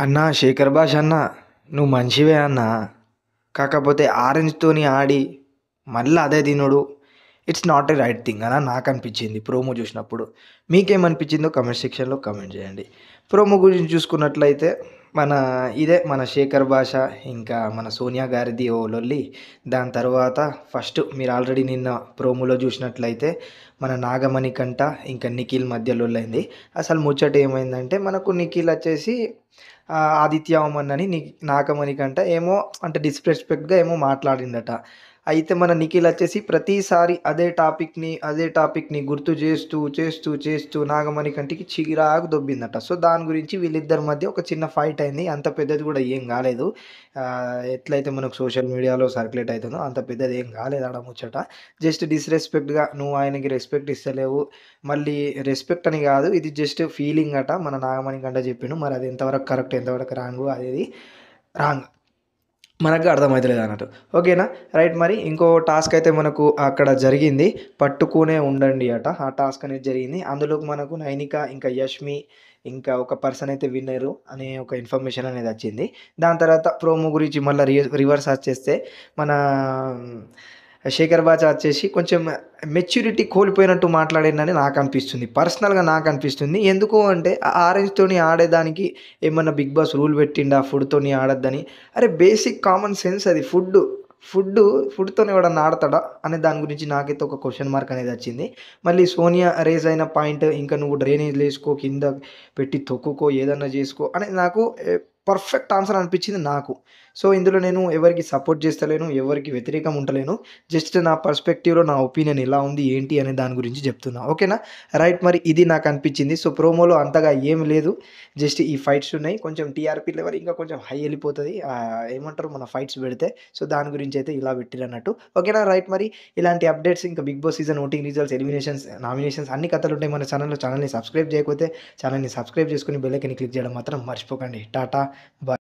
అన్నా శేఖర్ భాష అన్న, నువ్వు మంచివే అన్నా. కాకపోతే ఆరెంజ్‌తోని ఆడి మళ్ళీ అదే తినుడు it's not a right thing అని నాకు అనిపించింది ప్రోమో చూసినప్పుడు. మీకేమనిపించిందో కామెంట్ సెక్షన్‌లో కామెంట్ చేయండి. ప్రోమో గురించి చూసుకున్నట్లయితే మన మన శేఖర్ భాష ఇంకా మన సోనియా గారిది ఓ లొల్లి. దాని తర్వాత ఫస్ట్ మీరు ఆల్రెడీ నిన్న ప్రోమోలో చూసినట్లయితే మన నాగమణి కంట ఇంకా నిఖిల్ మధ్య లొల్లైంది. అసలు ముచ్చట ఏమైందంటే మనకు నిఖిల్ వచ్చేసి ఆదిత్య అమన్ అని నాగమణి కంట ఏమో అంటే డిస్‌రెస్పెక్ట్‌గా ఏమో మాట్లాడిండట. అయితే మన నిఖిల్ వచ్చేసి ప్రతిసారి అదే టాపిక్‌ని గుర్తు చేస్తూ నాగమణి కంటికి చిరాకు దొబ్బిందట. సో, దాని గురించి వీళ్ళిద్దరి మధ్య ఒక చిన్న ఫైట్ అయింది. అంత పెద్దది కూడా ఏం కాలేదు. ఎట్లయితే మనకు సోషల్ మీడియాలో సర్క్యులేట్ అయితుందో అంత పెద్దది ఏం కాలేదు ఆడ ముచ్చట. జస్ట్ డిస్‌రెస్పెక్ట్‌గా నువ్వు ఆయనకి రెస్పెక్ట్ ఇస్తలేవు. మళ్ళీ రెస్పెక్ట్ అని కాదు, ఇది జస్ట్ ఫీలింగ్ అట. మన నాగమణి కంట చెప్పిండు. మరి అది ఎంతవరకు కరెక్ట్, ఎంతవరకు రాంగు అనేది రాంగ్. మనకు అర్థమైతలేదన్నట్టు. ఓకేనా? రైట్. మరి ఇంకో టాస్క్ అయితే మనకు అక్కడ జరిగింది. పట్టుకునే ఉండండి అట. ఆ టాస్క్ అనేది జరిగింది. అందులోకి మనకు నైనిక, ఇంకా యష్మి, ఇంకా ఒక పర్సన్ అయితే విన్ అయ్యారు అనే ఒక ఇన్ఫర్మేషన్ అనేది వచ్చింది. దాని తర్వాత ప్రోమో గురించి మళ్ళీ రివర్స్ వచ్చేస్తే మన శేఖర్ బాషా వచ్చేసి కొంచెం మెచ్యూరిటీ కోల్పోయినట్టు మాట్లాడిండని నాకు అనిపిస్తుంది. పర్సనల్‌గా నాకు అనిపిస్తుంది. ఎందుకు అంటే ఆరెంజ్‌తోని ఆడేదానికి ఏమన్నా బిగ్ బాస్ రూల్ పెట్టిండా ఫుడ్‌తోని ఆడొద్దని? అరే బేసిక్ కామన్ సెన్స్ అది ఫుడ్‌తోని ఎవడన్నా ఆడతాడా? అనే దాని గురించి నాకైతే ఒక క్వెషన్ మార్క్ అనేది వచ్చింది. మళ్ళీ సోనియా రైజ్ అయిన పాయింట్, ఇంకా నువ్వు డ్రైనేజ్‌లో ఏసుకో, కింద పెట్టి తొక్కుకో, ఏదన్నా చేసుకో అనేది నాకు పర్ఫెక్ట్ ఆన్సర్ అనిపించింది నాకు. సో, ఇందులో నేను ఎవరికీ సపోర్ట్ చేస్తలేను, ఎవరికీ వ్యతిరేకం ఉంటలేను. జస్ట్ నా పర్స్పెక్టివ్‌లో నా ఒపీనియన్ ఎలా ఉంది, ఏంటి అనే దాని గురించి చెప్తున్నా. ఓకేనా? రైట్. మరి ఇది నాకు అనిపించింది. సో, ప్రోమోలో అంతగా ఏమి లేదు. జస్ట్ ఈ ఫైట్స్ ఉన్నాయి. కొంచెం టీఆర్‌పీ లెవెల్ ఇంకా కొంచెం హై ఎళ్ళిపోతది. ఏమంటారు మన ఫైట్స్ పెడితే. సో, దాని గురించి అయితే ఇలా పెట్టిరన్నట్టు. ఓకేనా? రైట్. మరి ఇలాంటి అప్డేట్స్ ఇంకా Bigg Boss season voting results, eliminations, nominations అన్ని కథలుంటాయి మన ఛానెల్‌లో. ఛానెల్‌ని సబ్స్క్రైబ్ చేయకపోతే ఛానెల్‌ని సబ్స్క్రైబ్ చేసుకొని బెల్ ఐకాన్‌ని క్లిక్ చేయడం మాత్రం మర్చిపోకండి. టాటా.